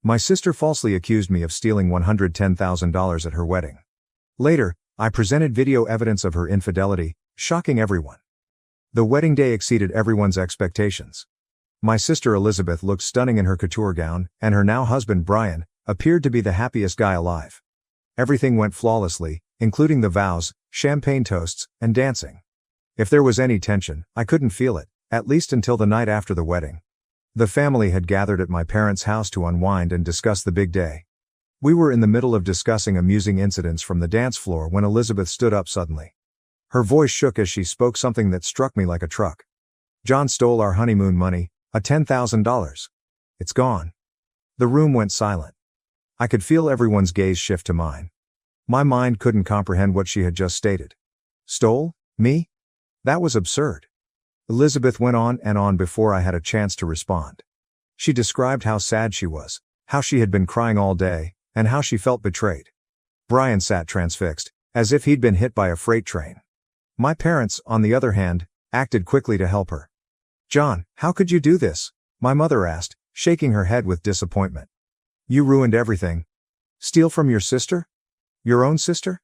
My sister falsely accused me of stealing $110,000 at her wedding. Later, I presented video evidence of her infidelity, shocking everyone. The wedding day exceeded everyone's expectations. My sister Elizabeth looked stunning in her couture gown, and her now husband Brian appeared to be the happiest guy alive. Everything went flawlessly, including the vows, champagne toasts, and dancing. If there was any tension, I couldn't feel it, at least until the night after the wedding. The family had gathered at my parents' house to unwind and discuss the big day. We were in the middle of discussing amusing incidents from the dance floor when Elizabeth stood up suddenly. Her voice shook as she spoke something that struck me like a truck. "John stole our honeymoon money, $10,000. It's gone." The room went silent. I could feel everyone's gaze shift to mine. My mind couldn't comprehend what she had just stated. Stole? Me? That was absurd. Elizabeth went on and on before I had a chance to respond. She described how sad she was, how she had been crying all day, and how she felt betrayed. Brian sat transfixed, as if he'd been hit by a freight train. My parents, on the other hand, acted quickly to help her. "John, how could you do this?" my mother asked, shaking her head with disappointment. "You ruined everything. Steal from your sister? Your own sister?"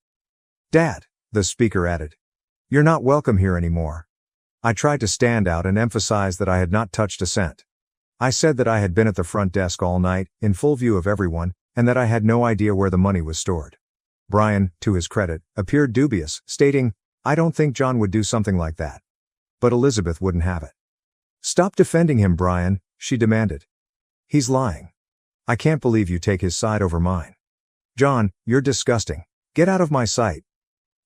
"Dad," the speaker added, "you're not welcome here anymore." I tried to stand out and emphasize that I had not touched a cent. I said that I had been at the front desk all night, in full view of everyone, and that I had no idea where the money was stored. Brian, to his credit, appeared dubious, stating, "I don't think John would do something like that." But Elizabeth wouldn't have it. "Stop defending him, Brian," she demanded. "He's lying. I can't believe you take his side over mine." "John, you're disgusting. Get out of my sight."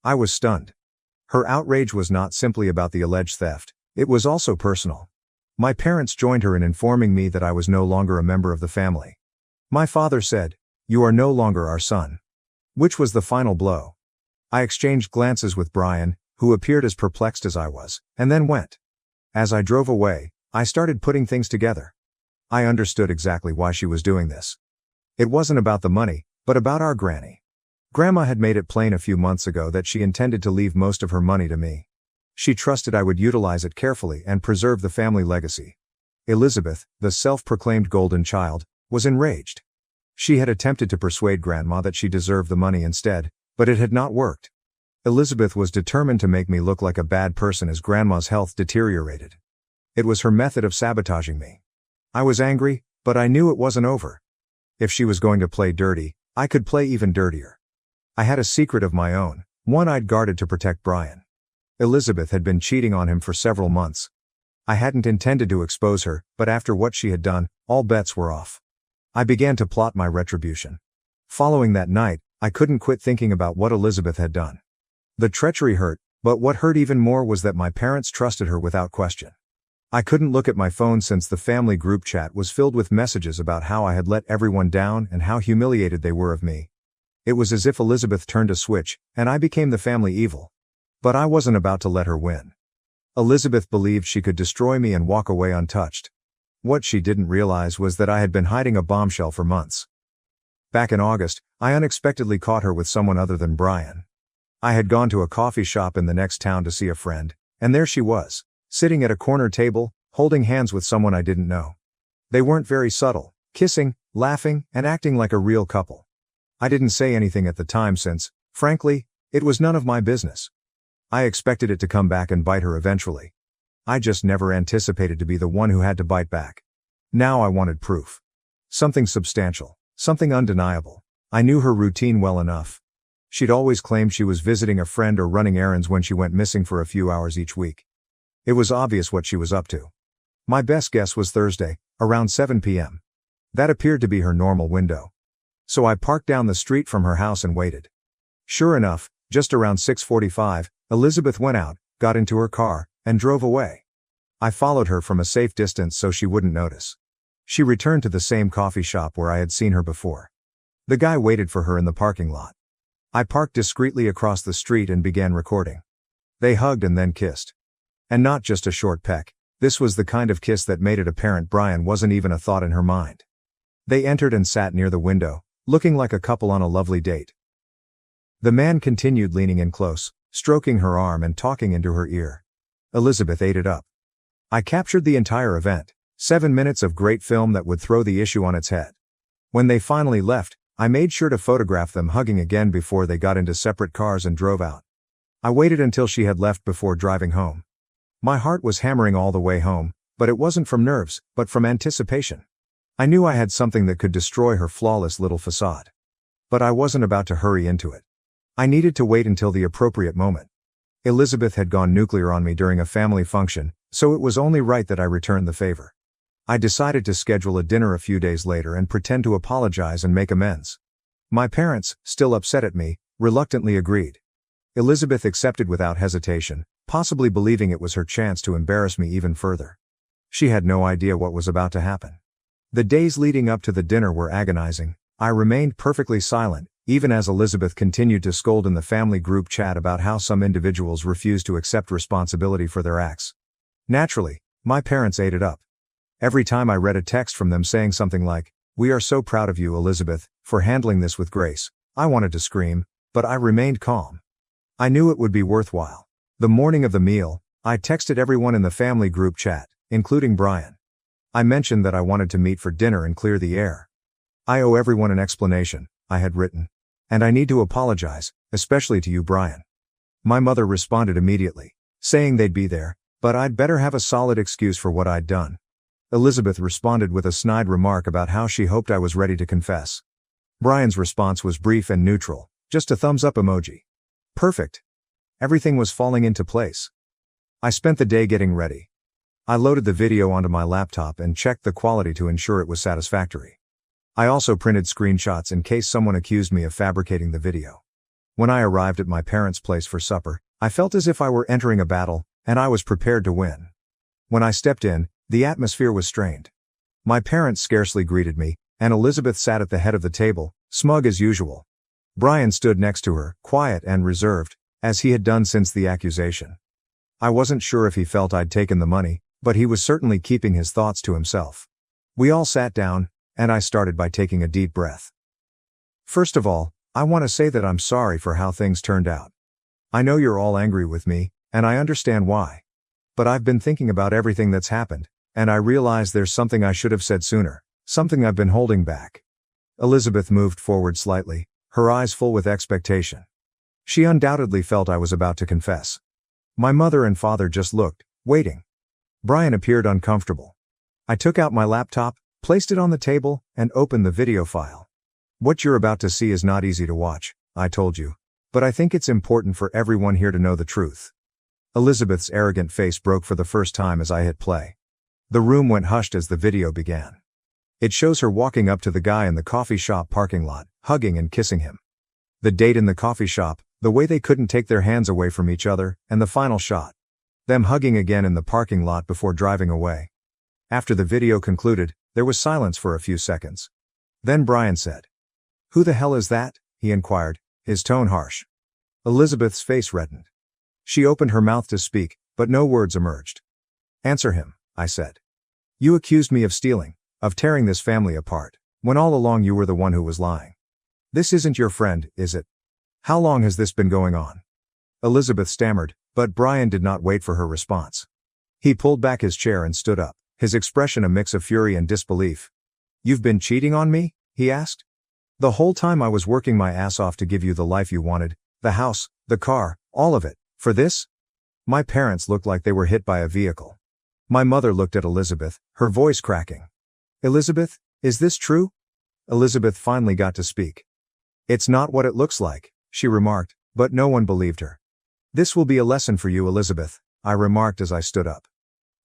I was stunned. Her outrage was not simply about the alleged theft, it was also personal. My parents joined her in informing me that I was no longer a member of the family. My father said, "You are no longer our son." Which was the final blow. I exchanged glances with Brian, who appeared as perplexed as I was, and then went. As I drove away, I started putting things together. I understood exactly why she was doing this. It wasn't about the money, but about our granny. Grandma had made it plain a few months ago that she intended to leave most of her money to me. She trusted I would utilize it carefully and preserve the family legacy. Elizabeth, the self-proclaimed golden child, was enraged. She had attempted to persuade Grandma that she deserved the money instead, but it had not worked. Elizabeth was determined to make me look like a bad person as Grandma's health deteriorated. It was her method of sabotaging me. I was angry, but I knew it wasn't over. If she was going to play dirty, I could play even dirtier. I had a secret of my own, one I'd guarded to protect Brian. Elizabeth had been cheating on him for several months. I hadn't intended to expose her, but after what she had done, all bets were off. I began to plot my retribution. Following that night, I couldn't quit thinking about what Elizabeth had done. The treachery hurt, but what hurt even more was that my parents trusted her without question. I couldn't look at my phone since the family group chat was filled with messages about how I had let everyone down and how humiliated they were of me. It was as if Elizabeth turned a switch, and I became the family evil. But I wasn't about to let her win. Elizabeth believed she could destroy me and walk away untouched. What she didn't realize was that I had been hiding a bombshell for months. Back in August, I unexpectedly caught her with someone other than Brian. I had gone to a coffee shop in the next town to see a friend, and there she was, sitting at a corner table, holding hands with someone I didn't know. They weren't very subtle, kissing, laughing, and acting like a real couple. I didn't say anything at the time since, frankly, it was none of my business. I expected it to come back and bite her eventually. I just never anticipated to be the one who had to bite back. Now I wanted proof. Something substantial, something undeniable. I knew her routine well enough. She'd always claimed she was visiting a friend or running errands when she went missing for a few hours each week. It was obvious what she was up to. My best guess was Thursday, around 7 p.m. That appeared to be her normal window. So I parked down the street from her house and waited. Sure enough, just around 6:45, Elizabeth went out, got into her car, and drove away. I followed her from a safe distance so she wouldn't notice. She returned to the same coffee shop where I had seen her before. The guy waited for her in the parking lot. I parked discreetly across the street and began recording. They hugged and then kissed. And not just a short peck, this was the kind of kiss that made it apparent Brian wasn't even a thought in her mind. They entered and sat near the window, looking like a couple on a lovely date. The man continued leaning in close, stroking her arm and talking into her ear. Elizabeth ate it up. I captured the entire event, 7 minutes of great film that would throw the issue on its head. When they finally left, I made sure to photograph them hugging again before they got into separate cars and drove out. I waited until she had left before driving home. My heart was hammering all the way home, but it wasn't from nerves, but from anticipation. I knew I had something that could destroy her flawless little facade. But I wasn't about to hurry into it. I needed to wait until the appropriate moment. Elizabeth had gone nuclear on me during a family function, so it was only right that I return the favor. I decided to schedule a dinner a few days later and pretend to apologize and make amends. My parents, still upset at me, reluctantly agreed. Elizabeth accepted without hesitation, possibly believing it was her chance to embarrass me even further. She had no idea what was about to happen. The days leading up to the dinner were agonizing. I remained perfectly silent, even as Elizabeth continued to scold in the family group chat about how some individuals refused to accept responsibility for their acts. Naturally, my parents ate it up. Every time I read a text from them saying something like, "We are so proud of you, Elizabeth, for handling this with grace," I wanted to scream, but I remained calm. I knew it would be worthwhile. The morning of the meal, I texted everyone in the family group chat, including Brian. I mentioned that I wanted to meet for dinner and clear the air. "I owe everyone an explanation," I had written. "And I need to apologize, especially to you, Brian." My mother responded immediately, saying they'd be there, but I'd better have a solid excuse for what I'd done. Elizabeth responded with a snide remark about how she hoped I was ready to confess. Brian's response was brief and neutral, just a thumbs up emoji. Perfect. Everything was falling into place. I spent the day getting ready. I loaded the video onto my laptop and checked the quality to ensure it was satisfactory. I also printed screenshots in case someone accused me of fabricating the video. When I arrived at my parents' place for supper, I felt as if I were entering a battle, and I was prepared to win. When I stepped in, the atmosphere was strained. My parents scarcely greeted me, and Elizabeth sat at the head of the table, smug as usual. Brian stood next to her, quiet and reserved, as he had done since the accusation. I wasn't sure if he felt I'd taken the money, but he was certainly keeping his thoughts to himself. We all sat down, and I started by taking a deep breath. First of all, I want to say that I'm sorry for how things turned out. I know you're all angry with me, and I understand why. But I've been thinking about everything that's happened, and I realize there's something I should have said sooner, something I've been holding back. Elizabeth moved forward slightly, her eyes full with expectation. She undoubtedly felt I was about to confess. My mother and father just looked, waiting. Brian appeared uncomfortable. I took out my laptop, placed it on the table, and opened the video file. "What you're about to see is not easy to watch," I told you. "But I think it's important for everyone here to know the truth." Elizabeth's arrogant face broke for the first time as I hit play. The room went hushed as the video began. It shows her walking up to the guy in the coffee shop parking lot, hugging and kissing him. The date in the coffee shop, the way they couldn't take their hands away from each other, and the final shot. Them hugging again in the parking lot before driving away. After the video concluded, there was silence for a few seconds. Then Brian said, "Who the hell is that?" he inquired, his tone harsh. Elizabeth's face reddened. She opened her mouth to speak, but no words emerged. "Answer him," I said. "You accused me of stealing, of tearing this family apart, when all along you were the one who was lying. This isn't your friend, is it? How long has this been going on?" Elizabeth stammered, but Brian did not wait for her response. He pulled back his chair and stood up, his expression a mix of fury and disbelief. "You've been cheating on me?" he asked. "The whole time I was working my ass off to give you the life you wanted, the house, the car, all of it, for this?" My parents looked like they were hit by a vehicle. My mother looked at Elizabeth, her voice cracking. "Elizabeth, is this true?" Elizabeth finally got to speak. "It's not what it looks like," she remarked, but no one believed her. "This will be a lesson for you, Elizabeth," I remarked as I stood up.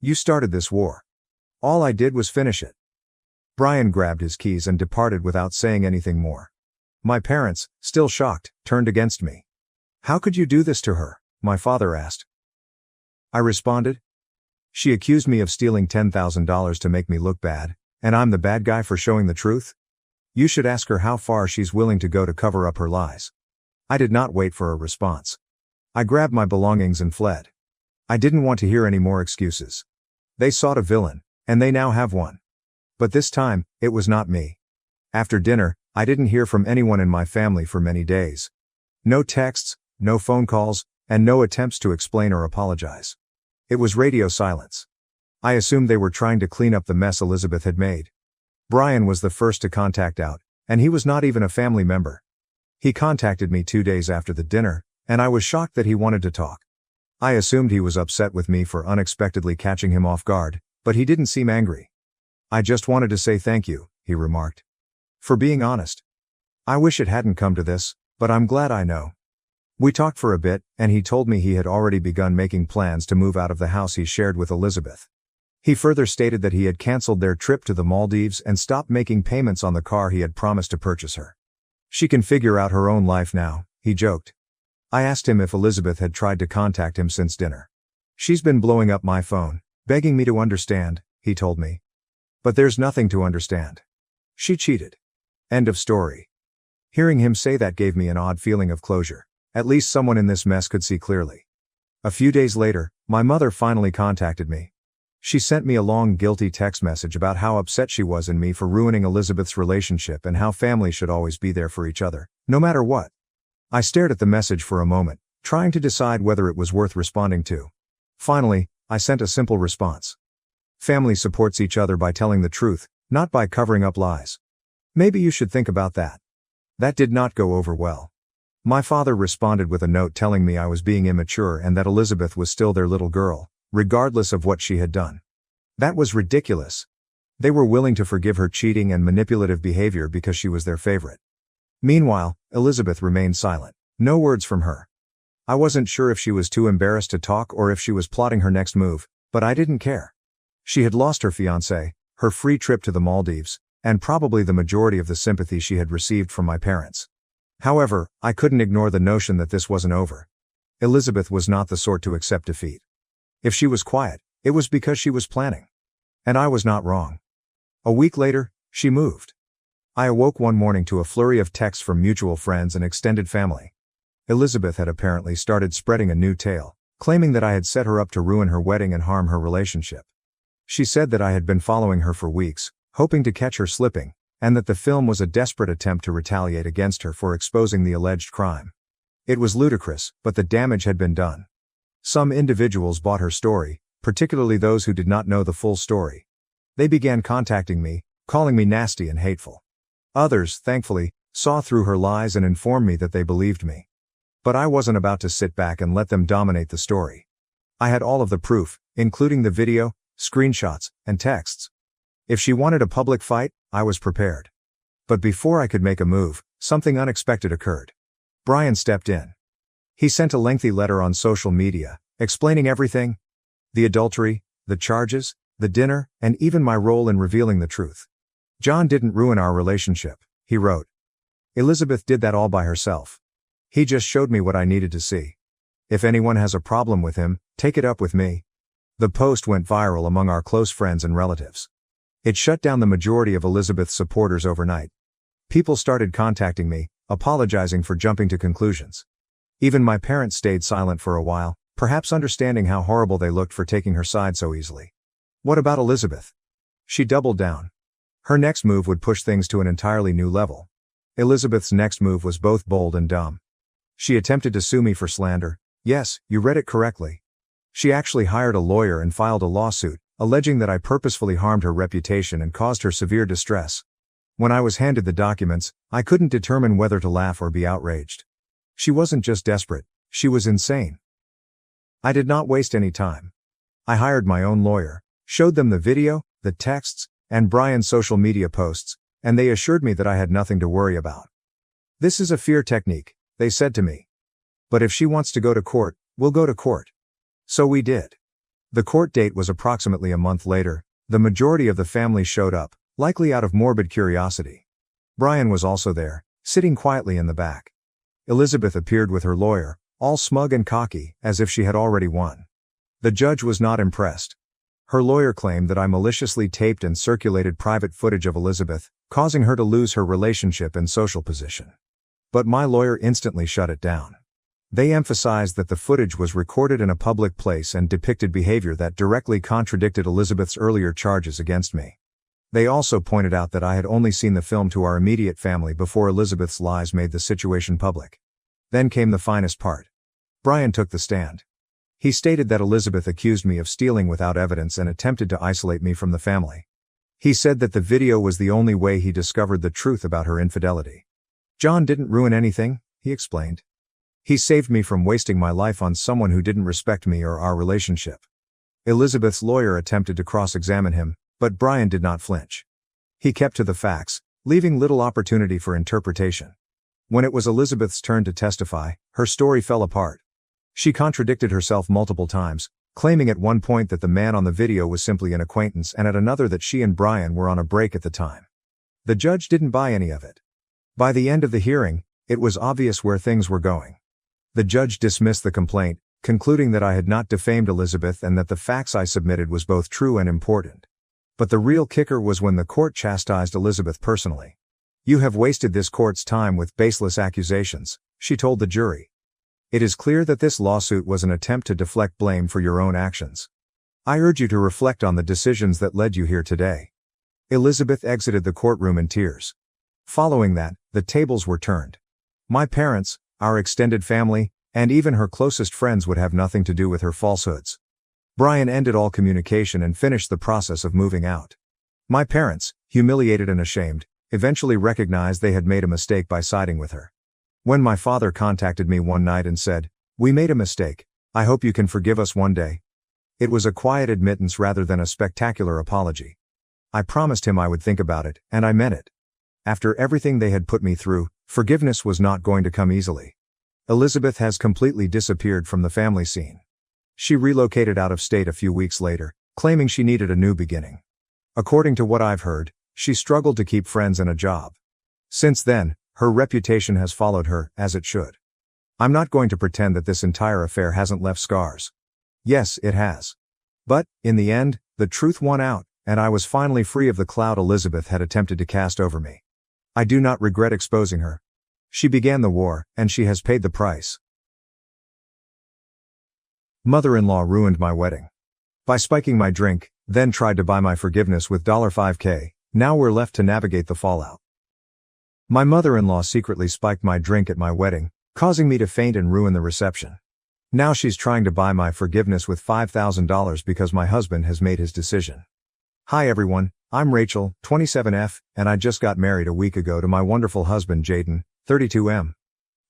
"You started this war. All I did was finish it." Brian grabbed his keys and departed without saying anything more. My parents, still shocked, turned against me. "How could you do this to her?" my father asked. I responded. "She accused me of stealing $10,000 to make me look bad, and I'm the bad guy for showing the truth? You should ask her how far she's willing to go to cover up her lies." I did not wait for a response. I grabbed my belongings and fled. I didn't want to hear any more excuses. They sought a villain, and they now have one. But this time, it was not me. After dinner, I didn't hear from anyone in my family for many days. No texts, no phone calls, and no attempts to explain or apologize. It was radio silence. I assumed they were trying to clean up the mess Elizabeth had made. Brian was the first to contact out, and he was not even a family member. He contacted me 2 days after the dinner, and I was shocked that he wanted to talk. I assumed he was upset with me for unexpectedly catching him off guard, but he didn't seem angry. "I just wanted to say thank you," he remarked. "For being honest. I wish it hadn't come to this, but I'm glad I know." We talked for a bit, and he told me he had already begun making plans to move out of the house he shared with Elizabeth. He further stated that he had canceled their trip to the Maldives and stopped making payments on the car he had promised to purchase her. "She can figure out her own life now," he joked. I asked him if Elizabeth had tried to contact him since dinner. "She's been blowing up my phone, begging me to understand," he told me. "But there's nothing to understand. She cheated. End of story." Hearing him say that gave me an odd feeling of closure. At least someone in this mess could see clearly. A few days later, my mother finally contacted me. She sent me a long guilty text message about how upset she was in me for ruining Elizabeth's relationship and how family should always be there for each other, no matter what. I stared at the message for a moment, trying to decide whether it was worth responding to. Finally, I sent a simple response. Family supports each other by telling the truth, not by covering up lies. Maybe you should think about that. That did not go over well. My father responded with a note telling me I was being immature and that Elizabeth was still their little girl, regardless of what she had done. That was ridiculous. They were willing to forgive her cheating and manipulative behavior because she was their favorite. Meanwhile, Elizabeth remained silent. No words from her. I wasn't sure if she was too embarrassed to talk or if she was plotting her next move, but I didn't care. She had lost her fiancé, her free trip to the Maldives, and probably the majority of the sympathy she had received from my parents. However, I couldn't ignore the notion that this wasn't over. Elizabeth was not the sort to accept defeat. If she was quiet, it was because she was planning. And I was not wrong. A week later, she moved. I awoke one morning to a flurry of texts from mutual friends and extended family. Elizabeth had apparently started spreading a new tale, claiming that I had set her up to ruin her wedding and harm her relationship. She said that I had been following her for weeks, hoping to catch her slipping, and that the film was a desperate attempt to retaliate against her for exposing the alleged crime. It was ludicrous, but the damage had been done. Some individuals bought her story, particularly those who did not know the full story. They began contacting me, calling me nasty and hateful. Others, thankfully, saw through her lies and informed me that they believed me. But I wasn't about to sit back and let them dominate the story. I had all of the proof, including the video, screenshots, and texts. If she wanted a public fight, I was prepared. But before I could make a move, something unexpected occurred. Brian stepped in. He sent a lengthy letter on social media, explaining everything: the adultery, the charges, the dinner, and even my role in revealing the truth. "John didn't ruin our relationship," he wrote. "Elizabeth did that all by herself. He just showed me what I needed to see. If anyone has a problem with him, take it up with me." The post went viral among our close friends and relatives. It shut down the majority of Elizabeth's supporters overnight. People started contacting me, apologizing for jumping to conclusions. Even my parents stayed silent for a while, perhaps understanding how horrible they looked for taking her side so easily. What about Elizabeth? She doubled down. Her next move would push things to an entirely new level. Elizabeth's next move was both bold and dumb. She attempted to sue me for slander. Yes, you read it correctly. She actually hired a lawyer and filed a lawsuit, alleging that I purposefully harmed her reputation and caused her severe distress. When I was handed the documents, I couldn't determine whether to laugh or be outraged. She wasn't just desperate, she was insane. I did not waste any time. I hired my own lawyer, showed them the video, the texts, and Brian's social media posts, and they assured me that I had nothing to worry about. "This is a fear technique," they said to me. "But if she wants to go to court, we'll go to court." So we did. The court date was approximately a month later. The majority of the family showed up, likely out of morbid curiosity. Brian was also there, sitting quietly in the back. Elizabeth appeared with her lawyer, all smug and cocky, as if she had already won. The judge was not impressed. Her lawyer claimed that I maliciously taped and circulated private footage of Elizabeth, causing her to lose her relationship and social position. But my lawyer instantly shut it down. They emphasized that the footage was recorded in a public place and depicted behavior that directly contradicted Elizabeth's earlier charges against me. They also pointed out that I had only seen the film to our immediate family before Elizabeth's lies made the situation public. Then came the finest part. Brian took the stand. He stated that Elizabeth accused me of stealing without evidence and attempted to isolate me from the family. He said that the video was the only way he discovered the truth about her infidelity. "John didn't ruin anything," he explained. "He saved me from wasting my life on someone who didn't respect me or our relationship." Elizabeth's lawyer attempted to cross-examine him, but Brian did not flinch. He kept to the facts, leaving little opportunity for interpretation. When it was Elizabeth's turn to testify, her story fell apart. She contradicted herself multiple times, claiming at one point that the man on the video was simply an acquaintance and at another that she and Brian were on a break at the time. The judge didn't buy any of it. By the end of the hearing, it was obvious where things were going. The judge dismissed the complaint, concluding that I had not defamed Elizabeth and that the facts I submitted was both true and important. But the real kicker was when the court chastised Elizabeth personally. "You have wasted this court's time with baseless accusations," she told the jury. "It is clear that this lawsuit was an attempt to deflect blame for your own actions. I urge you to reflect on the decisions that led you here today." Elizabeth exited the courtroom in tears. Following that, the tables were turned. My parents, our extended family, and even her closest friends would have nothing to do with her falsehoods. Brian ended all communication and finished the process of moving out. My parents, humiliated and ashamed, eventually recognized they had made a mistake by siding with her. When my father contacted me one night and said, "We made a mistake, I hope you can forgive us one day," it was a quiet admittance rather than a spectacular apology. I promised him I would think about it, and I meant it. After everything they had put me through, forgiveness was not going to come easily. Elizabeth has completely disappeared from the family scene. She relocated out of state a few weeks later, claiming she needed a new beginning. According to what I've heard, she struggled to keep friends and a job. Since then, her reputation has followed her, as it should. I'm not going to pretend that this entire affair hasn't left scars. Yes, it has. But, in the end, the truth won out, and I was finally free of the cloud Elizabeth had attempted to cast over me. I do not regret exposing her. She began the war, and she has paid the price. Mother-in-law ruined my wedding. By spiking my drink, then tried to buy my forgiveness with $5K, now we're left to navigate the fallout. My mother-in-law secretly spiked my drink at my wedding, causing me to faint and ruin the reception. Now she's trying to buy my forgiveness with $5,000 because my husband has made his decision. Hi everyone, I'm Rachel, 27F, and I just got married a week ago to my wonderful husband Jaden, 32M.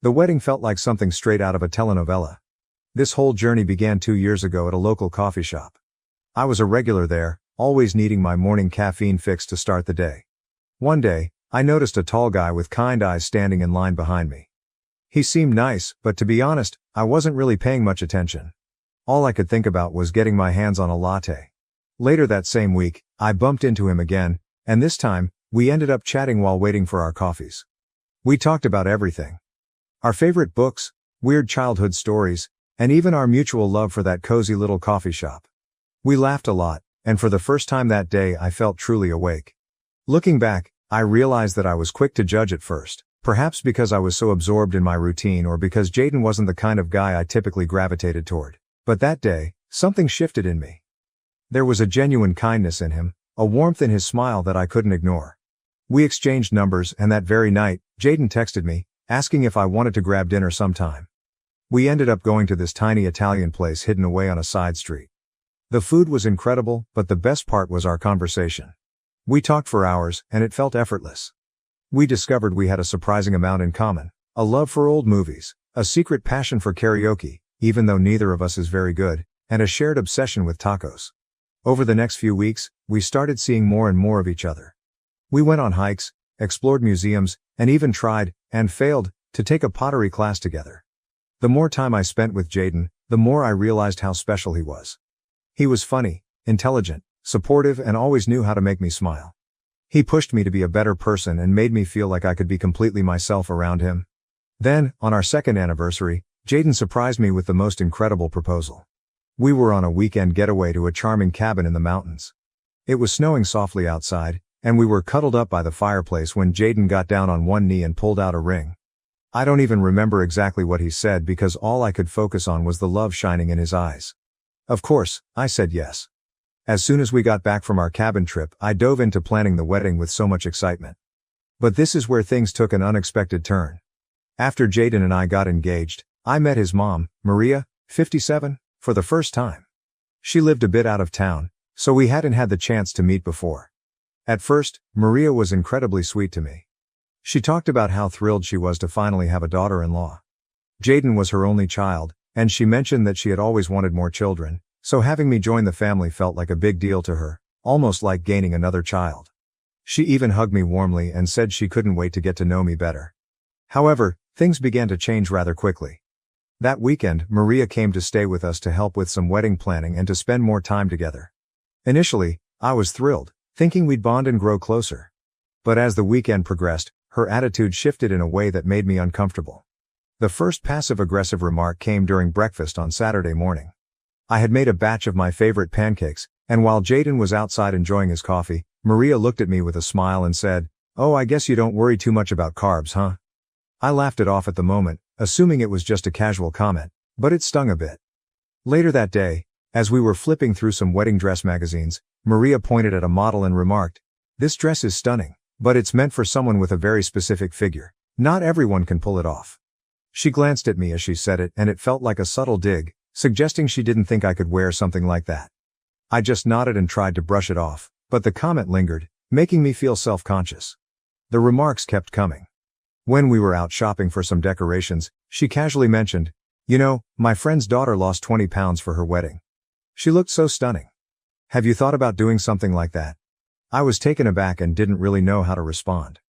The wedding felt like something straight out of a telenovela. This whole journey began 2 years ago at a local coffee shop. I was a regular there, always needing my morning caffeine fix to start the day. One day, I noticed a tall guy with kind eyes standing in line behind me. He seemed nice, but to be honest, I wasn't really paying much attention. All I could think about was getting my hands on a latte. Later that same week, I bumped into him again, and this time, we ended up chatting while waiting for our coffees. We talked about everything. Our favorite books, weird childhood stories, and even our mutual love for that cozy little coffee shop. We laughed a lot, and for the first time that day I felt truly awake. Looking back, I realized that I was quick to judge at first, perhaps because I was so absorbed in my routine or because Jaden wasn't the kind of guy I typically gravitated toward. But that day, something shifted in me. There was a genuine kindness in him, a warmth in his smile that I couldn't ignore. We exchanged numbers, and that very night, Jaden texted me, asking if I wanted to grab dinner sometime. We ended up going to this tiny Italian place hidden away on a side street. The food was incredible, but the best part was our conversation. We talked for hours, and it felt effortless. We discovered we had a surprising amount in common, a love for old movies, a secret passion for karaoke, even though neither of us is very good, and a shared obsession with tacos. Over the next few weeks, we started seeing more and more of each other. We went on hikes, explored museums, and even tried, and failed, to take a pottery class together. The more time I spent with Jaden, the more I realized how special he was. He was funny, intelligent, supportive, and always knew how to make me smile. He pushed me to be a better person and made me feel like I could be completely myself around him. Then, on our second anniversary, Jaden surprised me with the most incredible proposal. We were on a weekend getaway to a charming cabin in the mountains. It was snowing softly outside, and we were cuddled up by the fireplace when Jaden got down on one knee and pulled out a ring. I don't even remember exactly what he said because all I could focus on was the love shining in his eyes. Of course, I said yes. As soon as we got back from our cabin trip, I dove into planning the wedding with so much excitement. But this is where things took an unexpected turn. After Jaden and I got engaged, I met his mom, Maria, 57, for the first time. She lived a bit out of town, so we hadn't had the chance to meet before. At first, Maria was incredibly sweet to me. She talked about how thrilled she was to finally have a daughter-in-law. Jaden was her only child, and she mentioned that she had always wanted more children, so having me join the family felt like a big deal to her, almost like gaining another child. She even hugged me warmly and said she couldn't wait to get to know me better. However, things began to change rather quickly. That weekend, Maria came to stay with us to help with some wedding planning and to spend more time together. Initially, I was thrilled, thinking we'd bond and grow closer. But as the weekend progressed, her attitude shifted in a way that made me uncomfortable. The first passive-aggressive remark came during breakfast on Saturday morning. I had made a batch of my favorite pancakes, and while Jaden was outside enjoying his coffee, Maria looked at me with a smile and said, "Oh, I guess you don't worry too much about carbs, huh?" I laughed it off at the moment, assuming it was just a casual comment, but it stung a bit. Later that day, as we were flipping through some wedding dress magazines, Maria pointed at a model and remarked, "This dress is stunning, but it's meant for someone with a very specific figure. Not everyone can pull it off." She glanced at me as she said it, and it felt like a subtle dig, suggesting she didn't think I could wear something like that. I just nodded and tried to brush it off, but the comment lingered, making me feel self-conscious. The remarks kept coming. When we were out shopping for some decorations, she casually mentioned, "You know, my friend's daughter lost 20 pounds for her wedding. She looked so stunning. Have you thought about doing something like that?" I was taken aback and didn't really know how to respond.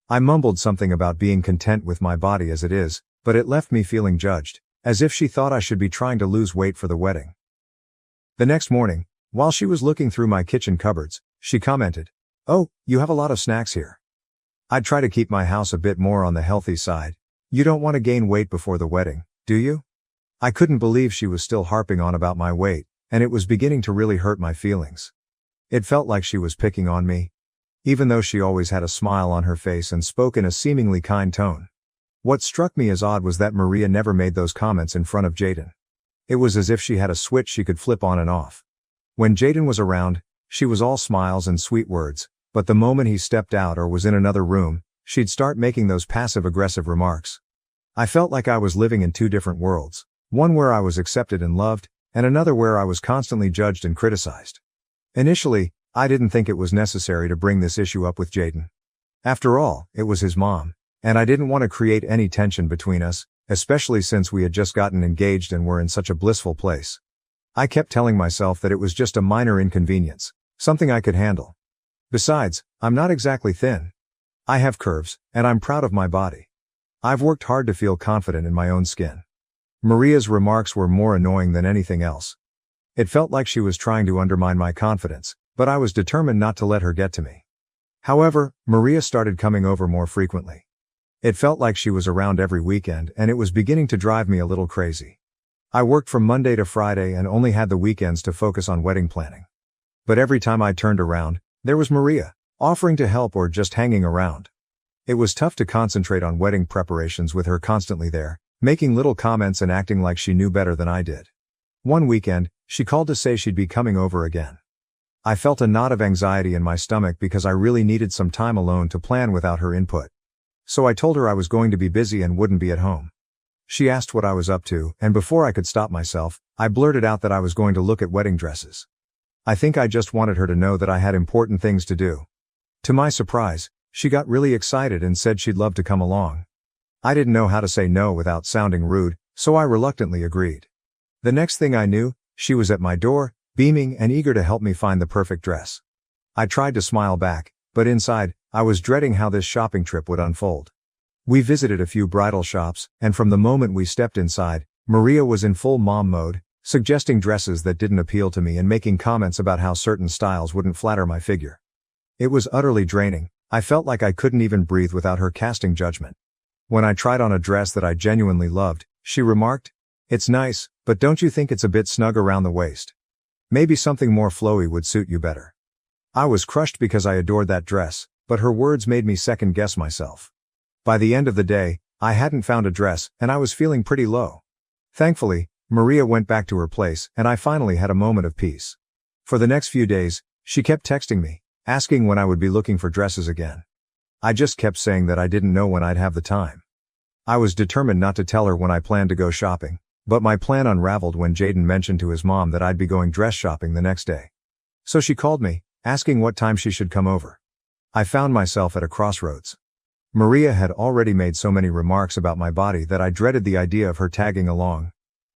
I mumbled something about being content with my body as it is, but it left me feeling judged, as if she thought I should be trying to lose weight for the wedding. The next morning, while she was looking through my kitchen cupboards, she commented, "Oh, you have a lot of snacks here. I'd try to keep my house a bit more on the healthy side. You don't want to gain weight before the wedding, do you?" I couldn't believe she was still harping on about my weight, and it was beginning to really hurt my feelings. It felt like she was picking on me, even though she always had a smile on her face and spoke in a seemingly kind tone. What struck me as odd was that Maria never made those comments in front of Jaden. It was as if she had a switch she could flip on and off. When Jaden was around, she was all smiles and sweet words, but the moment he stepped out or was in another room, she'd start making those passive-aggressive remarks. I felt like I was living in two different worlds, one where I was accepted and loved, and another where I was constantly judged and criticized. Initially, I didn't think it was necessary to bring this issue up with Jaden. After all, it was his mom, and I didn't want to create any tension between us, especially since we had just gotten engaged and were in such a blissful place. I kept telling myself that it was just a minor inconvenience, something I could handle. Besides, I'm not exactly thin. I have curves, and I'm proud of my body. I've worked hard to feel confident in my own skin. Maria's remarks were more annoying than anything else. It felt like she was trying to undermine my confidence, but I was determined not to let her get to me. However, Maria started coming over more frequently. It felt like she was around every weekend, and it was beginning to drive me a little crazy. I worked from Monday to Friday and only had the weekends to focus on wedding planning. But every time I turned around, there was Maria, offering to help or just hanging around. It was tough to concentrate on wedding preparations with her constantly there, making little comments and acting like she knew better than I did. One weekend, she called to say she'd be coming over again. I felt a knot of anxiety in my stomach because I really needed some time alone to plan without her input. So I told her I was going to be busy and wouldn't be at home. She asked what I was up to, and before I could stop myself, I blurted out that I was going to look at wedding dresses. I think I just wanted her to know that I had important things to do. To my surprise, she got really excited and said she'd love to come along. I didn't know how to say no without sounding rude, so I reluctantly agreed. The next thing I knew, she was at my door, beaming and eager to help me find the perfect dress. I tried to smile back, but inside, I was dreading how this shopping trip would unfold. We visited a few bridal shops, and from the moment we stepped inside, Maria was in full mom mode, suggesting dresses that didn't appeal to me and making comments about how certain styles wouldn't flatter my figure. It was utterly draining. I felt like I couldn't even breathe without her casting judgment. When I tried on a dress that I genuinely loved, she remarked, "It's nice, but don't you think it's a bit snug around the waist? Maybe something more flowy would suit you better." I was crushed because I adored that dress, but her words made me second-guess myself. By the end of the day, I hadn't found a dress, and I was feeling pretty low. Thankfully, Maria went back to her place, and I finally had a moment of peace. For the next few days, she kept texting me, asking when I would be looking for dresses again. I just kept saying that I didn't know when I'd have the time. I was determined not to tell her when I planned to go shopping, but my plan unraveled when Jaden mentioned to his mom that I'd be going dress shopping the next day. So she called me, asking what time she should come over. I found myself at a crossroads. Maria had already made so many remarks about my body that I dreaded the idea of her tagging along.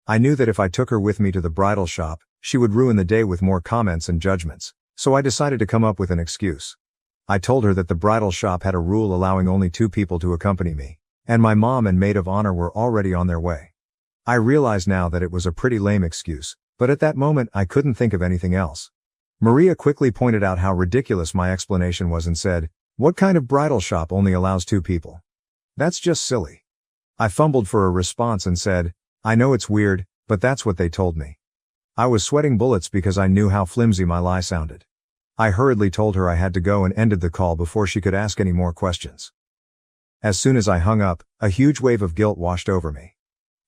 I knew that if I took her with me to the bridal shop, she would ruin the day with more comments and judgments, so I decided to come up with an excuse. I told her that the bridal shop had a rule allowing only 2 people to accompany me, and my mom and maid of honor were already on their way. I realize now that it was a pretty lame excuse, but at that moment I couldn't think of anything else. Maria quickly pointed out how ridiculous my explanation was and said, "What kind of bridal shop only allows 2 people? That's just silly." I fumbled for a response and said, "I know it's weird, but that's what they told me." I was sweating bullets because I knew how flimsy my lie sounded. I hurriedly told her I had to go and ended the call before she could ask any more questions. As soon as I hung up, a huge wave of guilt washed over me.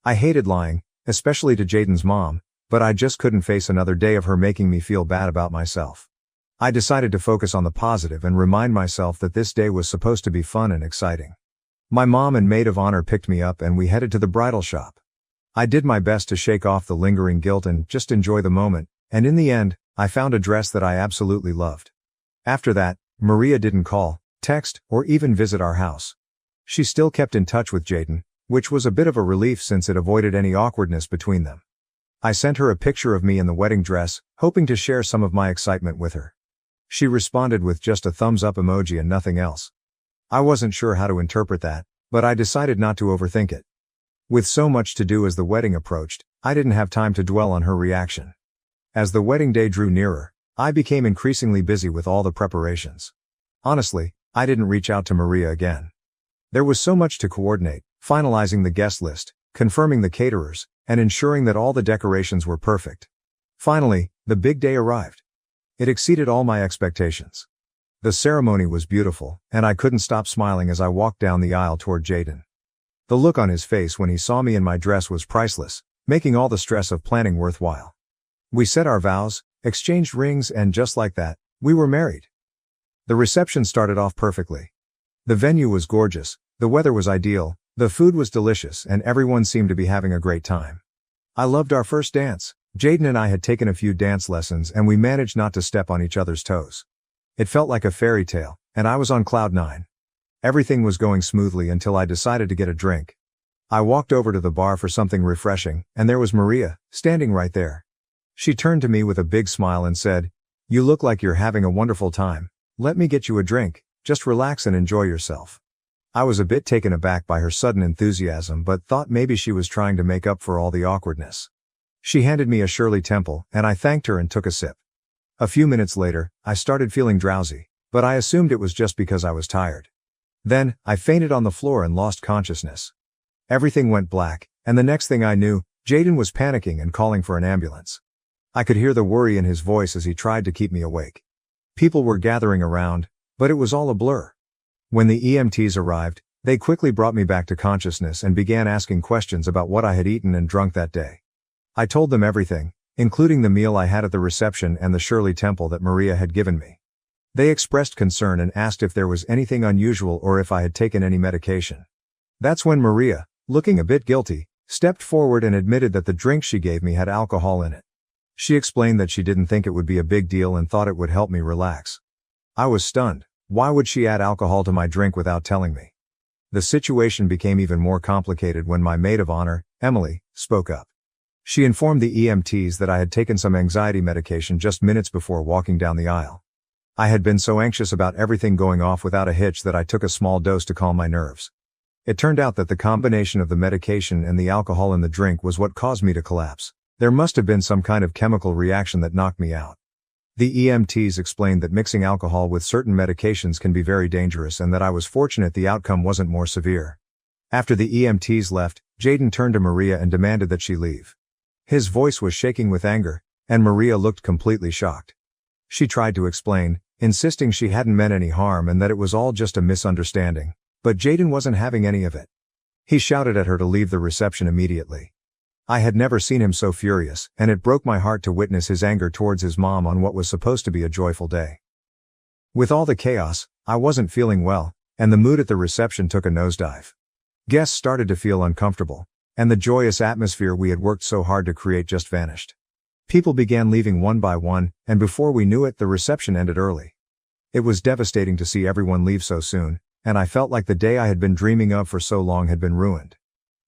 I hated lying, especially to Jaden's mom, but I just couldn't face another day of her making me feel bad about myself. I decided to focus on the positive and remind myself that this day was supposed to be fun and exciting. My mom and maid of honor picked me up and we headed to the bridal shop. I did my best to shake off the lingering guilt and just enjoy the moment, and in the end, I found a dress that I absolutely loved. After that, Maria didn't call, text, or even visit our house. She still kept in touch with Jaden, which was a bit of a relief since it avoided any awkwardness between them. I sent her a picture of me in the wedding dress, hoping to share some of my excitement with her. She responded with just a thumbs up emoji and nothing else. I wasn't sure how to interpret that, but I decided not to overthink it. With so much to do as the wedding approached, I didn't have time to dwell on her reaction. As the wedding day drew nearer, I became increasingly busy with all the preparations. Honestly, I didn't reach out to Maria again. There was so much to coordinate, finalizing the guest list, confirming the caterers, and ensuring that all the decorations were perfect. Finally, the big day arrived. It exceeded all my expectations. The ceremony was beautiful, and I couldn't stop smiling as I walked down the aisle toward Jaden. The look on his face when he saw me in my dress was priceless, making all the stress of planning worthwhile. We said our vows, exchanged rings, and just like that, we were married. The reception started off perfectly. The venue was gorgeous, the weather was ideal, the food was delicious, and everyone seemed to be having a great time. I loved our first dance. Jaden and I had taken a few dance lessons and we managed not to step on each other's toes. It felt like a fairy tale, and I was on cloud 9. Everything was going smoothly until I decided to get a drink. I walked over to the bar for something refreshing, and there was Maria, standing right there. She turned to me with a big smile and said, "You look like you're having a wonderful time. Let me get you a drink, just relax and enjoy yourself." I was a bit taken aback by her sudden enthusiasm but thought maybe she was trying to make up for all the awkwardness. She handed me a Shirley Temple, and I thanked her and took a sip. A few minutes later, I started feeling drowsy, but I assumed it was just because I was tired. Then, I fainted on the floor and lost consciousness. Everything went black, and the next thing I knew, Jaden was panicking and calling for an ambulance. I could hear the worry in his voice as he tried to keep me awake. People were gathering around, but it was all a blur. When the EMTs arrived, they quickly brought me back to consciousness and began asking questions about what I had eaten and drunk that day. I told them everything, including the meal I had at the reception and the Shirley Temple that Maria had given me. They expressed concern and asked if there was anything unusual or if I had taken any medication. That's when Maria, looking a bit guilty, stepped forward and admitted that the drink she gave me had alcohol in it. She explained that she didn't think it would be a big deal and thought it would help me relax. I was stunned. Why would she add alcohol to my drink without telling me? The situation became even more complicated when my maid of honor, Emily, spoke up. She informed the EMTs that I had taken some anxiety medication just minutes before walking down the aisle. I had been so anxious about everything going off without a hitch that I took a small dose to calm my nerves. It turned out that the combination of the medication and the alcohol in the drink was what caused me to collapse. There must have been some kind of chemical reaction that knocked me out. The EMTs explained that mixing alcohol with certain medications can be very dangerous and that I was fortunate the outcome wasn't more severe. After the EMTs left, Jaden turned to Maria and demanded that she leave. His voice was shaking with anger, and Maria looked completely shocked. She tried to explain, insisting she hadn't meant any harm and that it was all just a misunderstanding, but Jaden wasn't having any of it. He shouted at her to leave the reception immediately. I had never seen him so furious, and it broke my heart to witness his anger towards his mom on what was supposed to be a joyful day. With all the chaos, I wasn't feeling well, and the mood at the reception took a nosedive. Guests started to feel uncomfortable, and the joyous atmosphere we had worked so hard to create just vanished. People began leaving one by one, and before we knew it, the reception ended early. It was devastating to see everyone leave so soon, and I felt like the day I had been dreaming of for so long had been ruined.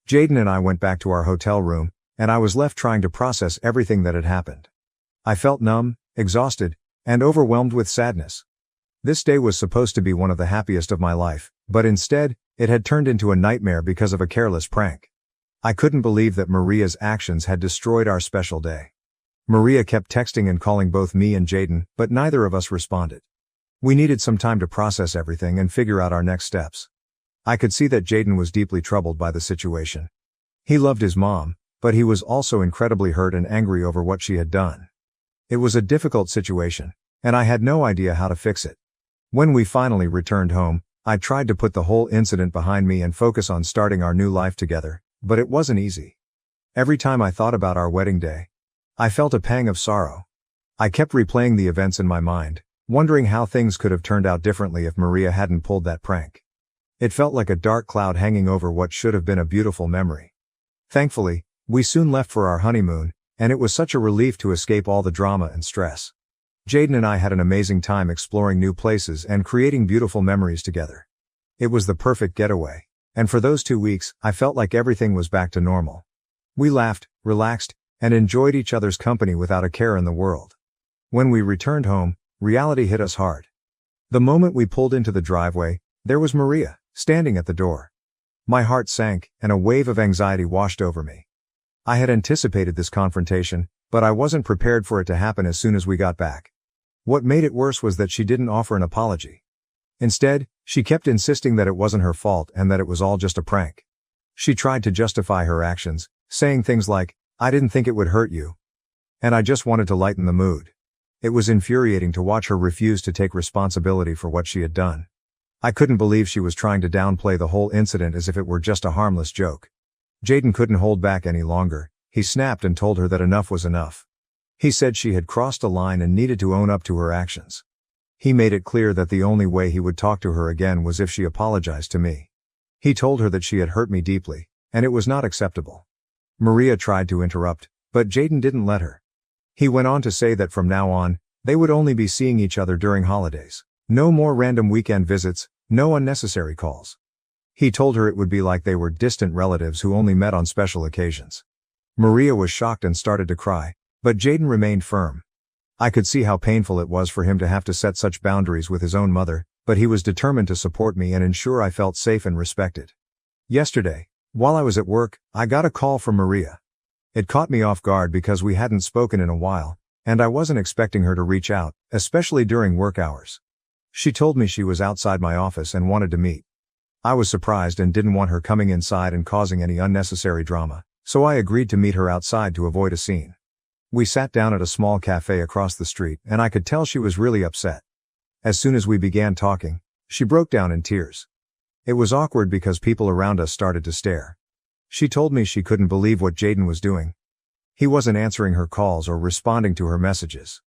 Jaden and I went back to our hotel room, and I was left trying to process everything that had happened. I felt numb, exhausted, and overwhelmed with sadness. This day was supposed to be one of the happiest of my life, but instead, it had turned into a nightmare because of a careless prank. I couldn't believe that Maria's actions had destroyed our special day. Maria kept texting and calling both me and Jaden, but neither of us responded. We needed some time to process everything and figure out our next steps. I could see that Jaden was deeply troubled by the situation. He loved his mom, but he was also incredibly hurt and angry over what she had done. It was a difficult situation, and I had no idea how to fix it. When we finally returned home, I tried to put the whole incident behind me and focus on starting our new life together, but it wasn't easy. Every time I thought about our wedding day, I felt a pang of sorrow. I kept replaying the events in my mind, wondering how things could have turned out differently if Maria hadn't pulled that prank. It felt like a dark cloud hanging over what should have been a beautiful memory. Thankfully, we soon left for our honeymoon, and it was such a relief to escape all the drama and stress. Jaden and I had an amazing time exploring new places and creating beautiful memories together. It was the perfect getaway, and for those 2 weeks, I felt like everything was back to normal. We laughed, relaxed, and enjoyed each other's company without a care in the world. When we returned home, reality hit us hard. The moment we pulled into the driveway, there was Maria, standing at the door. My heart sank, and a wave of anxiety washed over me. I had anticipated this confrontation, but I wasn't prepared for it to happen as soon as we got back. What made it worse was that she didn't offer an apology. Instead, she kept insisting that it wasn't her fault and that it was all just a prank. She tried to justify her actions, saying things like, "I didn't think it would hurt you," and "I just wanted to lighten the mood." It was infuriating to watch her refuse to take responsibility for what she had done. I couldn't believe she was trying to downplay the whole incident as if it were just a harmless joke. Jaden couldn't hold back any longer. He snapped and told her that enough was enough. He said she had crossed a line and needed to own up to her actions. He made it clear that the only way he would talk to her again was if she apologized to me. He told her that she had hurt me deeply, and it was not acceptable. Maria tried to interrupt, but Jaden didn't let her. He went on to say that from now on, they would only be seeing each other during holidays. No more random weekend visits, no unnecessary calls. He told her it would be like they were distant relatives who only met on special occasions. Maria was shocked and started to cry, but Jaden remained firm. I could see how painful it was for him to have to set such boundaries with his own mother, but he was determined to support me and ensure I felt safe and respected. Yesterday, while I was at work, I got a call from Maria. It caught me off guard because we hadn't spoken in a while, and I wasn't expecting her to reach out, especially during work hours. She told me she was outside my office and wanted to meet. I was surprised and didn't want her coming inside and causing any unnecessary drama, so I agreed to meet her outside to avoid a scene. We sat down at a small cafe across the street, and I could tell she was really upset. As soon as we began talking, she broke down in tears. It was awkward because people around us started to stare. She told me she couldn't believe what Jaden was doing. He wasn't answering her calls or responding to her messages.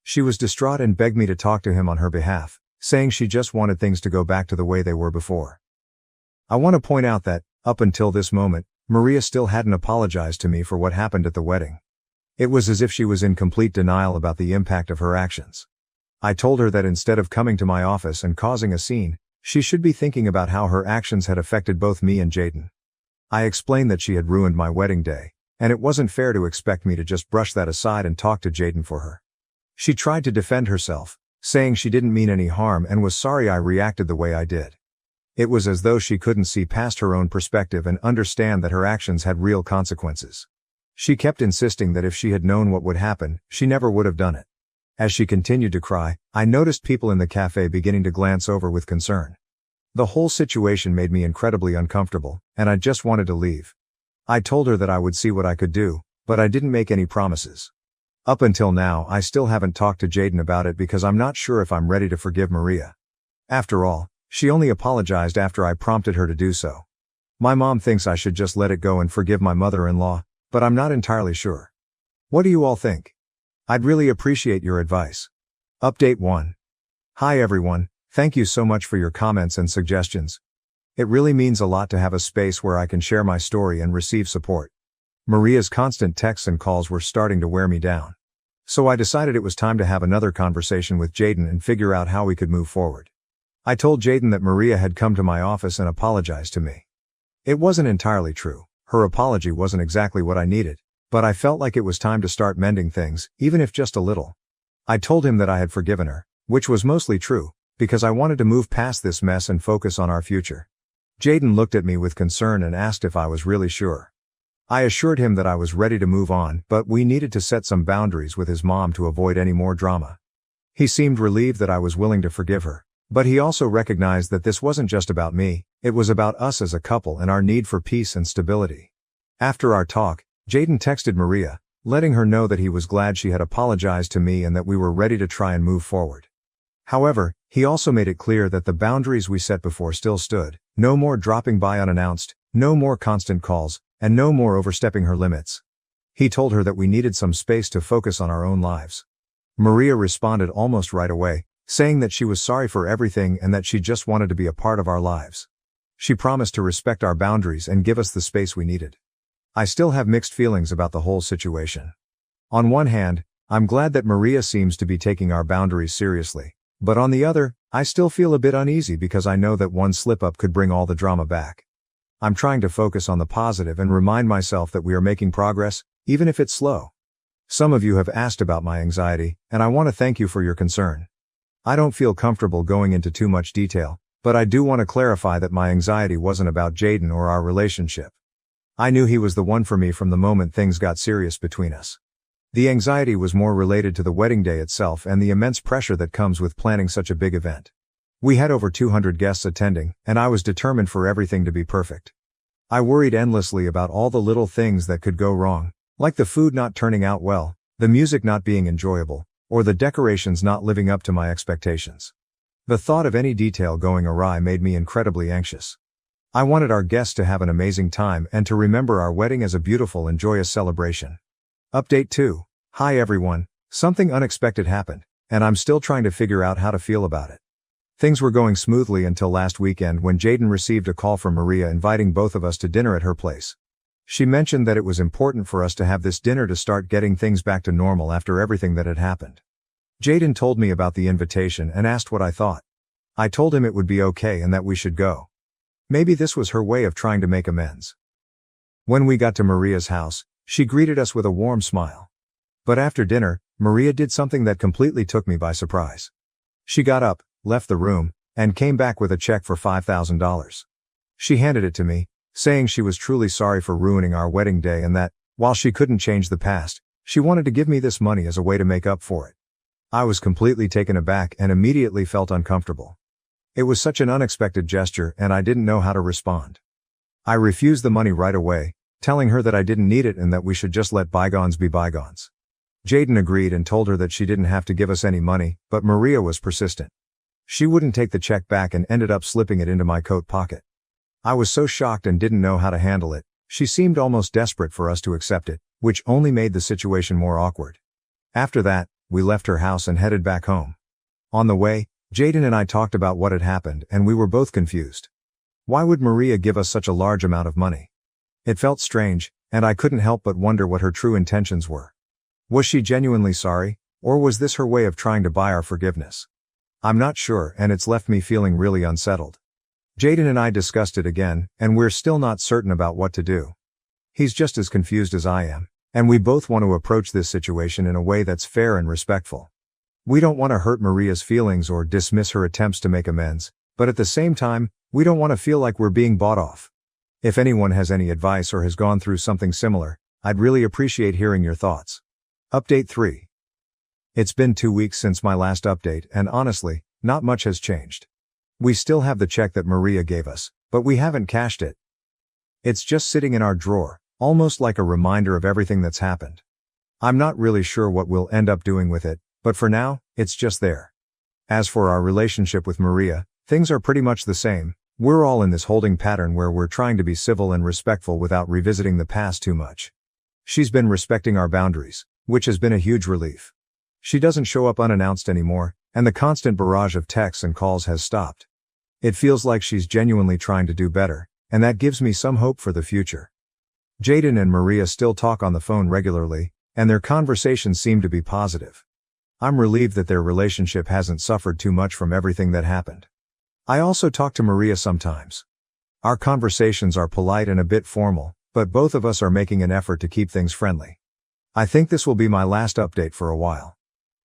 She was distraught and begged me to talk to him on her behalf, saying she just wanted things to go back to the way they were before. I want to point out that, up until this moment, Maria still hadn't apologized to me for what happened at the wedding. It was as if she was in complete denial about the impact of her actions. I told her that instead of coming to my office and causing a scene, she should be thinking about how her actions had affected both me and Jaden. I explained that she had ruined my wedding day, and it wasn't fair to expect me to just brush that aside and talk to Jaden for her. She tried to defend herself, saying she didn't mean any harm and was sorry I reacted the way I did. It was as though she couldn't see past her own perspective and understand that her actions had real consequences. She kept insisting that if she had known what would happen, she never would have done it. As she continued to cry, I noticed people in the cafe beginning to glance over with concern. The whole situation made me incredibly uncomfortable, and I just wanted to leave. I told her that I would see what I could do, but I didn't make any promises. Up until now, I still haven't talked to Jaden about it because I'm not sure if I'm ready to forgive Maria. After all, she only apologized after I prompted her to do so. My mom thinks I should just let it go and forgive my mother-in-law, but I'm not entirely sure. What do you all think? I'd really appreciate your advice. Update 1. Hi everyone, thank you so much for your comments and suggestions. It really means a lot to have a space where I can share my story and receive support. Maria's constant texts and calls were starting to wear me down. So I decided it was time to have another conversation with Jaden and figure out how we could move forward. I told Jaden that Maria had come to my office and apologized to me. It wasn't entirely true. Her apology wasn't exactly what I needed, but I felt like it was time to start mending things, even if just a little. I told him that I had forgiven her, which was mostly true, because I wanted to move past this mess and focus on our future. Jaden looked at me with concern and asked if I was really sure. I assured him that I was ready to move on, but we needed to set some boundaries with his mom to avoid any more drama. He seemed relieved that I was willing to forgive her, but he also recognized that this wasn't just about me, it was about us as a couple and our need for peace and stability. After our talk, Jaden texted Maria, letting her know that he was glad she had apologized to me and that we were ready to try and move forward. However, he also made it clear that the boundaries we set before still stood: no more dropping by unannounced, no more constant calls, and no more overstepping her limits. He told her that we needed some space to focus on our own lives. Maria responded almost right away, saying that she was sorry for everything and that she just wanted to be a part of our lives. She promised to respect our boundaries and give us the space we needed. I still have mixed feelings about the whole situation. On one hand, I'm glad that Maria seems to be taking our boundaries seriously, but on the other, I still feel a bit uneasy because I know that one slip-up could bring all the drama back. I'm trying to focus on the positive and remind myself that we are making progress, even if it's slow. Some of you have asked about my anxiety, and I want to thank you for your concern. I don't feel comfortable going into too much detail, but I do want to clarify that my anxiety wasn't about Jaden or our relationship. I knew he was the one for me from the moment things got serious between us. The anxiety was more related to the wedding day itself and the immense pressure that comes with planning such a big event. We had over 200 guests attending, and I was determined for everything to be perfect. I worried endlessly about all the little things that could go wrong, like the food not turning out well, the music not being enjoyable, or the decorations not living up to my expectations. The thought of any detail going awry made me incredibly anxious. I wanted our guests to have an amazing time and to remember our wedding as a beautiful and joyous celebration. Update 2. Hi everyone, something unexpected happened, and I'm still trying to figure out how to feel about it. Things were going smoothly until last weekend when Jaden received a call from Maria inviting both of us to dinner at her place. She mentioned that it was important for us to have this dinner to start getting things back to normal after everything that had happened. Jaden told me about the invitation and asked what I thought. I told him it would be okay and that we should go. Maybe this was her way of trying to make amends. When we got to Maria's house, she greeted us with a warm smile. But after dinner, Maria did something that completely took me by surprise. She got up, left the room, and came back with a check for $5,000. She handed it to me, saying she was truly sorry for ruining our wedding day and that, while she couldn't change the past, she wanted to give me this money as a way to make up for it. I was completely taken aback and immediately felt uncomfortable. It was such an unexpected gesture and I didn't know how to respond. I refused the money right away, telling her that I didn't need it and that we should just let bygones be bygones. Jaden agreed and told her that she didn't have to give us any money, but Maria was persistent. She wouldn't take the check back and ended up slipping it into my coat pocket. I was so shocked and didn't know how to handle it. She seemed almost desperate for us to accept it, which only made the situation more awkward. After that, we left her house and headed back home. On the way, Jaden and I talked about what had happened and we were both confused. Why would Maria give us such a large amount of money? It felt strange, and I couldn't help but wonder what her true intentions were. Was she genuinely sorry, or was this her way of trying to buy our forgiveness? I'm not sure, and it's left me feeling really unsettled. Jaden and I discussed it again, and we're still not certain about what to do. He's just as confused as I am, and we both want to approach this situation in a way that's fair and respectful. We don't want to hurt Maria's feelings or dismiss her attempts to make amends, but at the same time, we don't want to feel like we're being bought off. If anyone has any advice or has gone through something similar, I'd really appreciate hearing your thoughts. Update 3. It's been 2 weeks since my last update, and honestly, not much has changed. We still have the check that Maria gave us, but we haven't cashed it. It's just sitting in our drawer, almost like a reminder of everything that's happened. I'm not really sure what we'll end up doing with it, but for now, it's just there. As for our relationship with Maria, things are pretty much the same. We're all in this holding pattern where we're trying to be civil and respectful without revisiting the past too much. She's been respecting our boundaries, which has been a huge relief. She doesn't show up unannounced anymore, and the constant barrage of texts and calls has stopped. It feels like she's genuinely trying to do better, and that gives me some hope for the future. Jaden and Maria still talk on the phone regularly, and their conversations seem to be positive. I'm relieved that their relationship hasn't suffered too much from everything that happened. I also talk to Maria sometimes. Our conversations are polite and a bit formal, but both of us are making an effort to keep things friendly. I think this will be my last update for a while.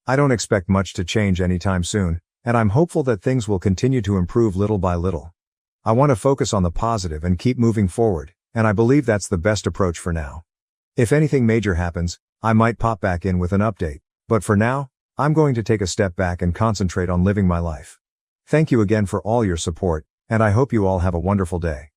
I don't expect much to change anytime soon, and I'm hopeful that things will continue to improve little by little. I want to focus on the positive and keep moving forward, and I believe that's the best approach for now. If anything major happens, I might pop back in with an update, but for now, I'm going to take a step back and concentrate on living my life. Thank you again for all your support, and I hope you all have a wonderful day.